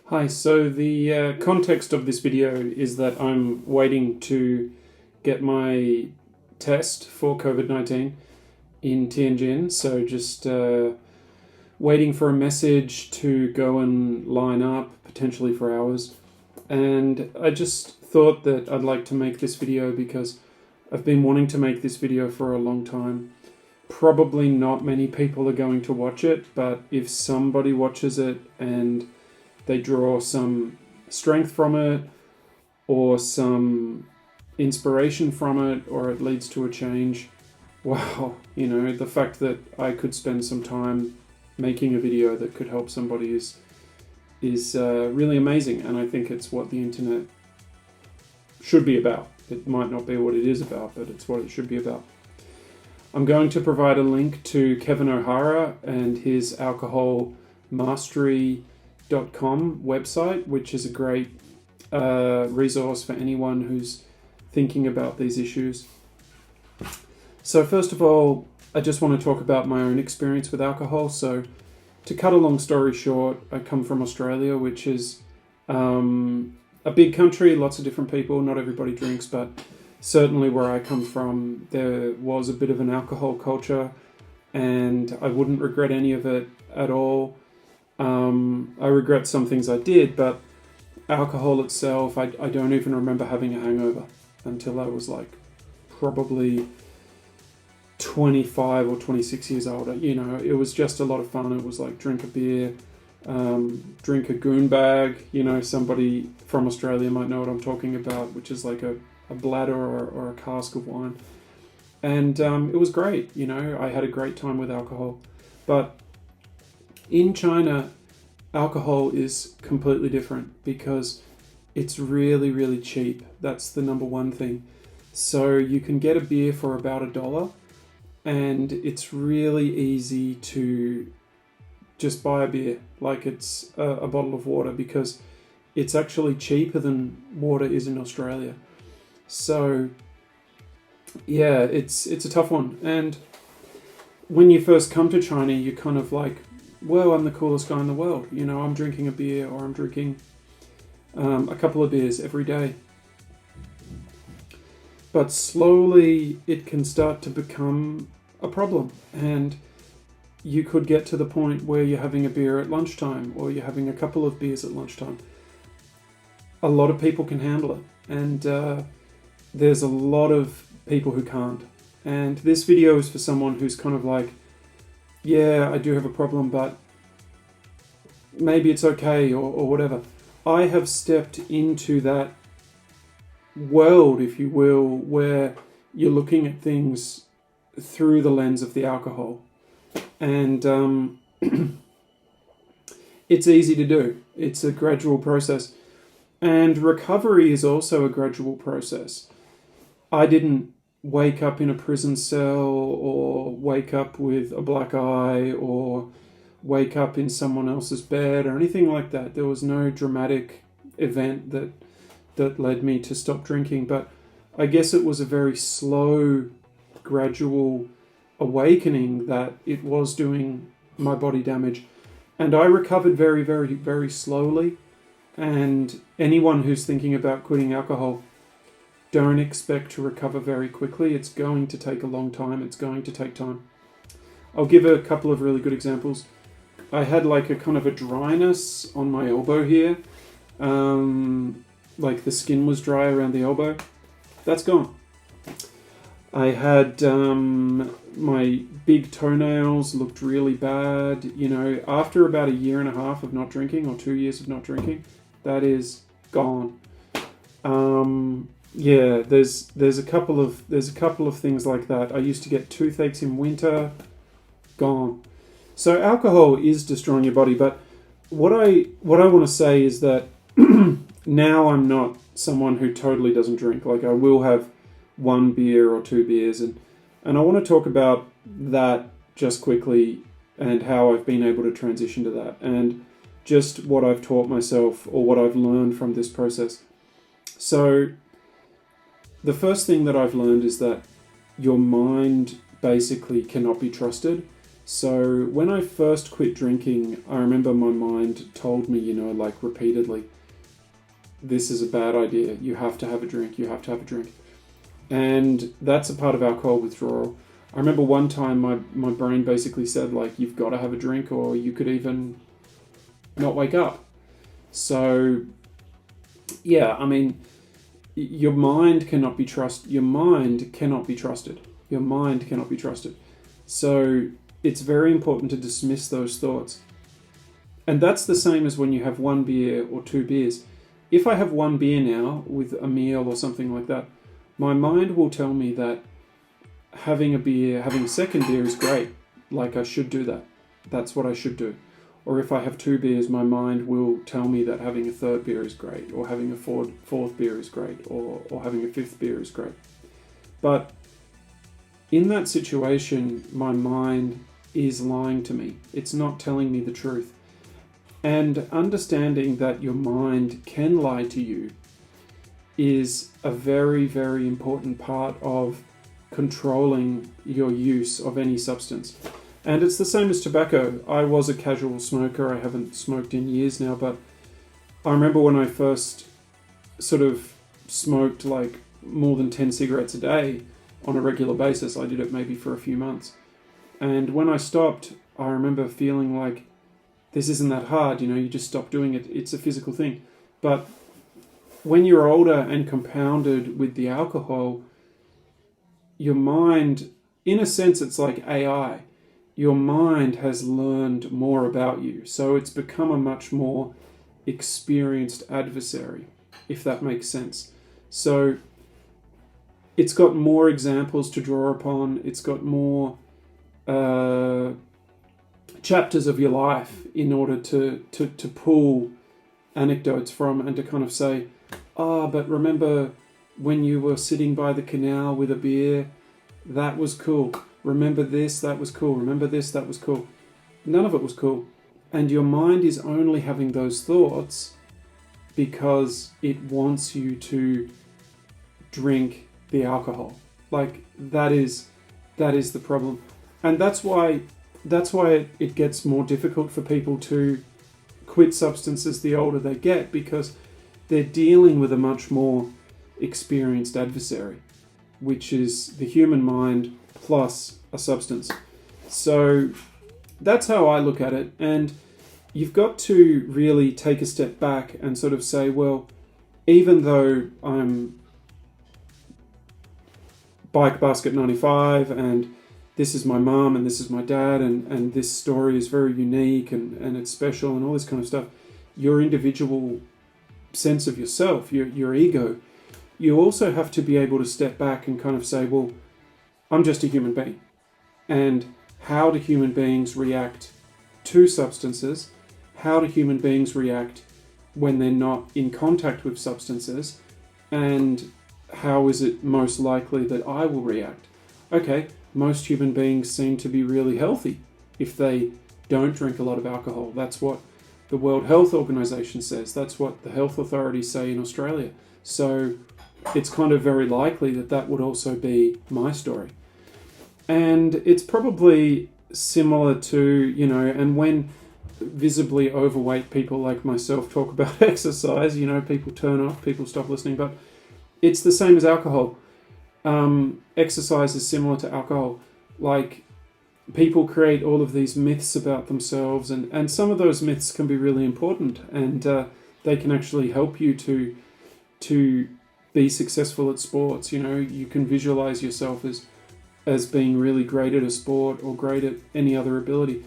Hi, so the context of this video is that I'm waiting to get my test for COVID-19 in Tianjin, so just waiting for a message to go and line up, potentially for hours. And I just thought that I'd like to make this video because I've been wanting to make this video for a long time. Probably not many people are going to watch it, but if somebody watches it and they draw some strength from it or some inspiration from it, or it leads to a change, wow, the fact that I could spend some time making a video that could help somebody is really amazing, and I think it's what the internet should be about. It might not be what it is about, but it's what it should be about. I'm going to provide a link to Kevin O'Hara and his alcohol mastery.com website, which is a great resource for anyone who's thinking about these issues. So first of all, I just want to talk about my own experience with alcohol. So to cut a long story short, I come from Australia, which is a big country, lots of different people, not everybody drinks, but certainly where I come from, there was a bit of an alcohol culture, and I wouldn't regret any of it at all. I regret some things I did, but alcohol itself, I don't even remember having a hangover until I was like probably 25 or 26 years old. It was just a lot of fun. It was like drink a beer, drink a goon bag. Somebody from Australia might know what I'm talking about, which is like a bladder or a cask of wine. And it was great. I had a great time with alcohol. But in China, alcohol is completely different because it's really, really cheap. That's the number one thing. So you can get a beer for about $1, and it's really easy to just buy a beer like it's a bottle of water, because it's actually cheaper than water is in Australia. So yeah, it's a tough one. And when you first come to China, you're kind of like, well, I'm the coolest guy in the world. I'm drinking a beer, or I'm drinking a couple of beers every day. But slowly it can start to become a problem, and you could get to the point where you're having a beer at lunchtime, or you're having a couple of beers at lunchtime. A lot of people can handle it, and there's a lot of people who can't. And this video is for someone who's kind of like, yeah, I do have a problem, but maybe it's okay, or whatever. I have stepped into that world, if you will, where you're looking at things through the lens of the alcohol. And it's easy to do. It's a gradual process. And recovery is also a gradual process. I didn't wake up in a prison cell, or wake up with a black eye, or wake up in someone else's bed, or anything like that. There was no dramatic event that led me to stop drinking, but I guess it was a very slow, gradual awakening that it was doing my body damage. And I recovered very, very, very slowly. And anyone who's thinking about quitting alcohol, don't expect to recover very quickly. It's going to take a long time. It's going to take time. I'll give a couple of really good examples. I had like a kind of a dryness on my elbow here. Like the skin was dry around the elbow. That's gone. I had my big toenails looked really bad. After about 1.5 years of not drinking, or 2 years of not drinking, that is gone. Yeah, there's a couple of things like that. I used to get toothaches in winter, gone. So alcohol is destroying your body, but what I want to say is that now I'm not someone who totally doesn't drink. Like, I will have 1 beer or 2 beers, and I want to talk about that just quickly, and how I've been able to transition to that, and just what I've taught myself, or what I've learned from this process. So the first thing that I've learned is that your mind basically cannot be trusted. So when I first quit drinking, I remember my mind told me, like repeatedly, this is a bad idea. You have to have a drink. You have to have a drink. And that's a part of alcohol withdrawal. I remember one time my brain basically said, like, you've got to have a drink or you could even not wake up. So, yeah, I mean, your mind cannot be trusted. Your mind cannot be trusted. Your mind cannot be trusted. So it's very important to dismiss those thoughts. And that's the same as when you have one beer or two beers. If I have one beer now with a meal or something like that, my mind will tell me that having a second beer is great. Like I should do that. That's what I should do. Or if I have two beers, my mind will tell me that having a third beer is great, or having a fourth beer is great, or having a fifth beer is great. But in that situation, my mind is lying to me. It's not telling me the truth. And understanding that your mind can lie to you is a very, very important part of controlling your use of any substance. And it's the same as tobacco. I was a casual smoker. I haven't smoked in years now, but I remember when I first sort of smoked like more than 10 cigarettes a day on a regular basis. I did it maybe for a few months. And when I stopped, I remember feeling like this isn't that hard, you just stop doing it. It's a physical thing. But when you're older and compounded with the alcohol, your mind, in a sense, it's like AI. Your mind has learned more about you. So it's become a much more experienced adversary, if that makes sense. So it's got more examples to draw upon. It's got more chapters of your life in order to pull anecdotes from and to kind of say, but remember when you were sitting by the canal with a beer, that was cool. Remember this, that was cool. Remember this, that was cool. None of it was cool. And your mind is only having those thoughts because it wants you to drink the alcohol. Like that is the problem. And that's why it gets more difficult for people to quit substances the older they get, because they're dealing with a much more experienced adversary, which is the human mind plus a substance. So that's how I look at it. And you've got to really take a step back and sort of say, well, even though I'm Bikebasket95 and this is my mum and this is my dad and this story is very unique and it's special and all this kind of stuff, your individual sense of yourself, your ego, you also have to be able to step back and kind of say, well, I'm just a human being. And how do human beings react to substances? How do human beings react when they're not in contact with substances? And how is it most likely that I will react? Okay, most human beings seem to be really healthy if they don't drink a lot of alcohol. That's what the World Health Organization says. That's what the health authorities say in Australia. So it's kind of very likely that that would also be my story. And it's probably similar to, and when visibly overweight people like myself talk about exercise, people turn off, people stop listening, but it's the same as alcohol. Exercise is similar to alcohol. Like, people create all of these myths about themselves, and some of those myths can be really important, and they can actually help you to be successful at sports. You can visualize yourself as being really great at a sport or great at any other ability.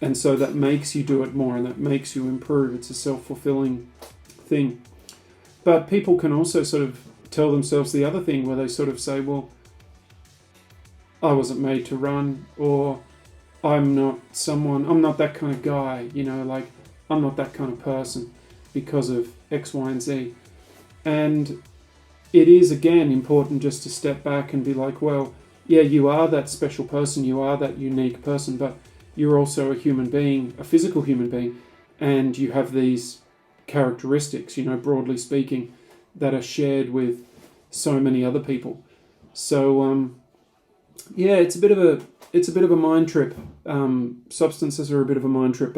And so that makes you do it more and that makes you improve. It's a self-fulfilling thing. But people can also sort of tell themselves the other thing where they sort of say, well, I wasn't made to run, or I'm not that kind of guy, like I'm not that kind of person because of X, Y, and Z. And it is, again, important just to step back and be like, well, yeah, you are that special person, you are that unique person, but you're also a human being, a physical human being, and you have these characteristics, broadly speaking, that are shared with so many other people. So, yeah, it's a bit of it's a bit of a mind trip. Substances are a bit of a mind trip,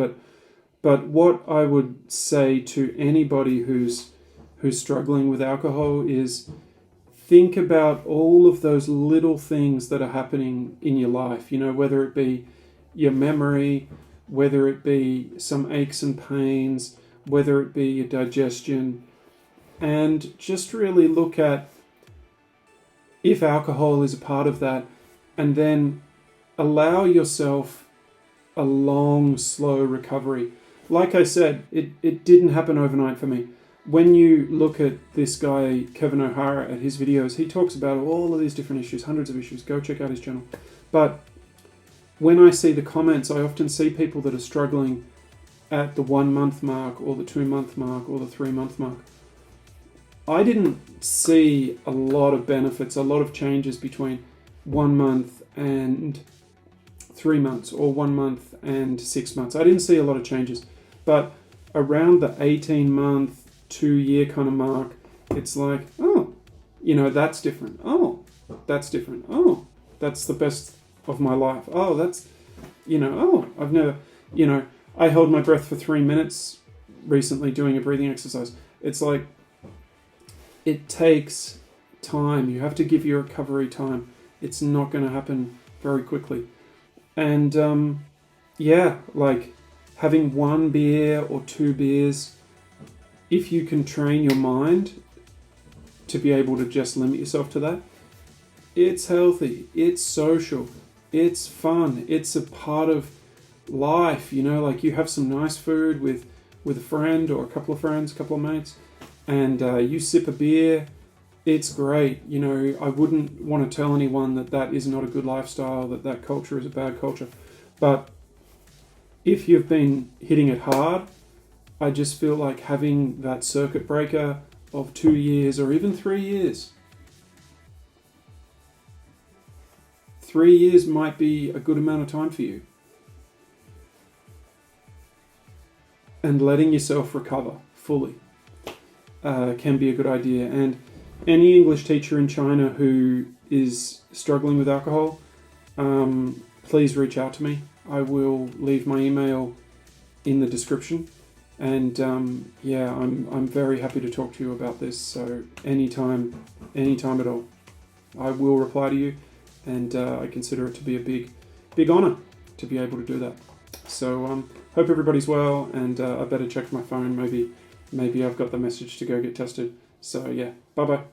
but what I would say to anybody who's struggling with alcohol is think about all of those little things that are happening in your life, whether it be your memory, whether it be some aches and pains, whether it be your digestion, and just really look at if alcohol is a part of that, and then allow yourself a long, slow recovery. Like I said, it didn't happen overnight for me. When you look at this guy, Kevin O'Hara, at his videos, he talks about all of these different issues, hundreds of issues. Go check out his channel. But when I see the comments, I often see people that are struggling at the 1 month mark or the 2 month mark or the 3 month mark. I didn't see a lot of benefits, a lot of changes between 1 month and 3 months or 1 month and 6 months. I didn't see a lot of changes. But around the 18-month, 2-year kind of mark, it's like, oh, that's different. Oh, that's different. Oh, that's the best of my life. Oh, that's, I've never, I held my breath for 3 minutes recently doing a breathing exercise. It's like, it takes time. You have to give your recovery time. It's not going to happen very quickly. And like having 1 beer or 2 beers, if you can train your mind to be able to just limit yourself to that, it's healthy, it's social, it's fun, it's a part of life, like you have some nice food with a friend or a couple of friends, a couple of mates, and you sip a beer, it's great. I wouldn't want to tell anyone that is not a good lifestyle, that culture is a bad culture. But if you've been hitting it hard, I just feel like having that circuit breaker of 2 years or even 3 years. 3 years might be a good amount of time for you. And letting yourself recover fully can be a good idea. And any English teacher in China who is struggling with alcohol, please reach out to me. I will leave my email in the description. And I'm very happy to talk to you about this. So anytime at all, I will reply to you, and I consider it to be a big honor to be able to do that. So hope everybody's well, and I better check my phone. Maybe I've got the message to go get tested. So yeah, bye bye.